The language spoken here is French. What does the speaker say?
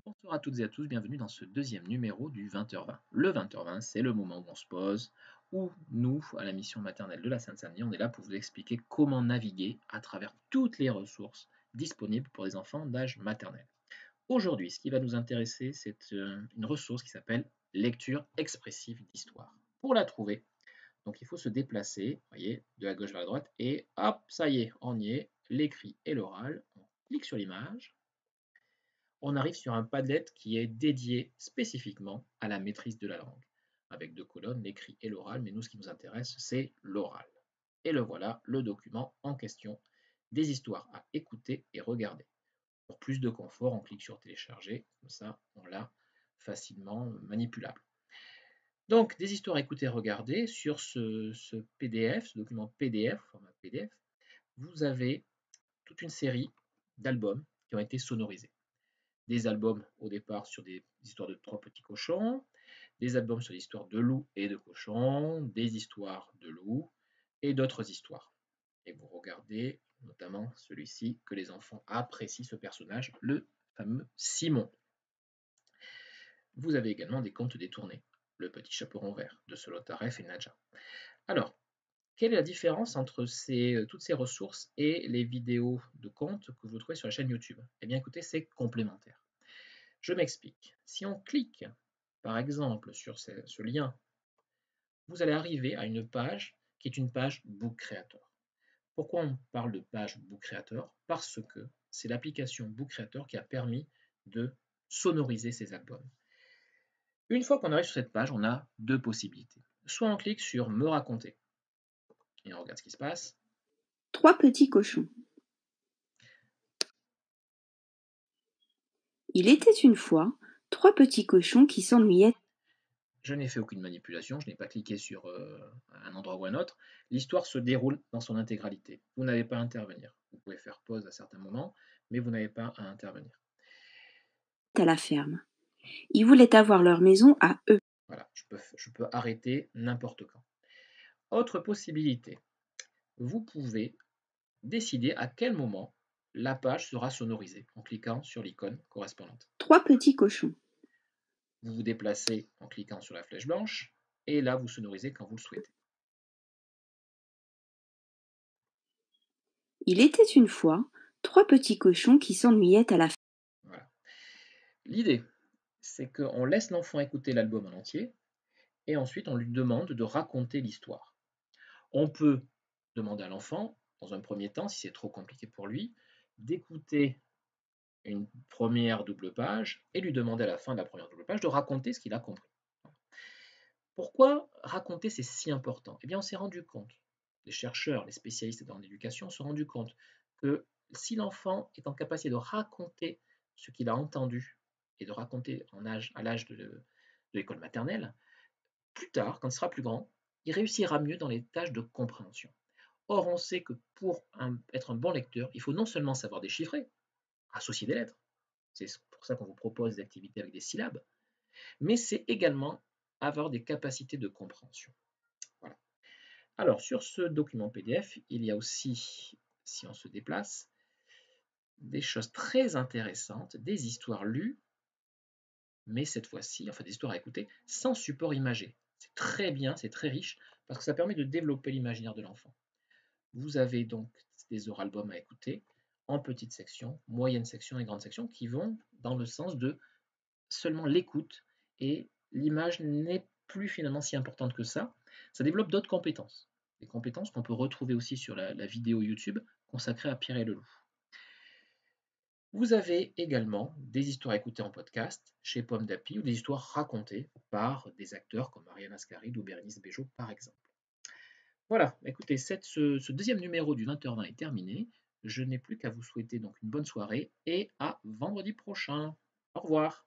Bonsoir à toutes et à tous, bienvenue dans ce deuxième numéro du 20h20. Le 20h20, c'est le moment où on se pose, où nous, à la mission maternelle de la Seine-Saint-Denis, on est là pour vous expliquer comment naviguer à travers toutes les ressources disponibles pour les enfants d'âge maternel. Aujourd'hui, ce qui va nous intéresser, c'est une ressource qui s'appelle lecture expressive d'histoire. Pour la trouver, donc il faut se déplacer, voyez, de la gauche vers la droite, et hop, ça y est, on y est, l'écrit et l'oral. On clique sur l'image. On arrive sur un Padlet qui est dédié spécifiquement à la maîtrise de la langue, avec deux colonnes, l'écrit et l'oral, mais nous, ce qui nous intéresse, c'est l'oral. Et le voilà, le document en question, des histoires à écouter et regarder. Pour plus de confort, on clique sur télécharger, comme ça, on l'a facilement manipulable. Donc, des histoires à écouter et regarder sur ce PDF, ce document PDF, format PDF, vous avez toute une série d'albums qui ont été sonorisés. Des albums au départ sur des histoires de trois petits cochons, des albums sur l'histoire de loups et de cochons, des histoires de loups et d'autres histoires. Et vous regardez notamment celui-ci que les enfants apprécient ce personnage, le fameux Simon. Vous avez également des contes détournés, le petit chaperon vert de Solotareff et Nadja. Alors, quelle est la différence entre toutes ces ressources et les vidéos de contes que vous trouvez sur la chaîne YouTube? Eh bien écoutez, c'est complémentaire. Je m'explique. Si on clique, par exemple, sur ce lien, vous allez arriver à une page qui est une page Book Creator. Pourquoi on parle de page Book Creator? Parce que c'est l'application Book Creator qui a permis de sonoriser ces albums. Une fois qu'on arrive sur cette page, on a deux possibilités. Soit on clique sur Me raconter et on regarde ce qui se passe. Trois petits cochons. Il était une fois trois petits cochons qui s'ennuyaient. Je n'ai fait aucune manipulation, je n'ai pas cliqué sur un endroit ou un autre. L'histoire se déroule dans son intégralité. Vous n'avez pas à intervenir. Vous pouvez faire pause à certains moments, mais vous n'avez pas à intervenir. À la ferme. Ils voulaient avoir leur maison à eux. Voilà, je peux arrêter n'importe quand. Autre possibilité, vous pouvez décider à quel moment la page sera sonorisée en cliquant sur l'icône correspondante. Trois petits cochons. Vous vous déplacez en cliquant sur la flèche blanche et là vous sonorisez quand vous le souhaitez. Il était une fois trois petits cochons qui s'ennuyaient à la ferme. Voilà. L'idée, c'est qu'on laisse l'enfant écouter l'album en entier et ensuite on lui demande de raconter l'histoire. On peut demander à l'enfant, dans un premier temps, si c'est trop compliqué pour lui, d'écouter une première double page et lui demander à la fin de la première double page de raconter ce qu'il a compris. Pourquoi raconter c'est si important? Eh bien, on s'est rendu compte, les chercheurs, les spécialistes dans l'éducation se sont rendus compte que si l'enfant est en capacité de raconter ce qu'il a entendu et de raconter à l'âge de l'école maternelle, plus tard, quand il sera plus grand, il réussira mieux dans les tâches de compréhension. Or, on sait que pour être un bon lecteur, il faut non seulement savoir déchiffrer, associer des lettres, c'est pour ça qu'on vous propose des activités avec des syllabes, mais c'est également avoir des capacités de compréhension. Voilà. Alors, sur ce document PDF, il y a aussi, si on se déplace, des choses très intéressantes, des histoires lues, mais cette fois-ci, enfin des histoires à écouter, sans support imagé. C'est très bien, c'est très riche, parce que ça permet de développer l'imaginaire de l'enfant. Vous avez donc des oralbums à écouter en petites sections, moyennes sections et grandes sections qui vont dans le sens de seulement l'écoute et l'image n'est plus finalement si importante que ça. Ça développe d'autres compétences. Des compétences qu'on peut retrouver aussi sur la vidéo YouTube consacrée à Pierre et le loup. Vous avez également des histoires à écouter en podcast chez Pomme d'Api ou des histoires racontées par des acteurs comme Ariane Ascaride ou Bérénice Bejo par exemple. Voilà, écoutez, ce deuxième numéro du 20h20 est terminé. Je n'ai plus qu'à vous souhaiter donc une bonne soirée et à vendredi prochain. Au revoir.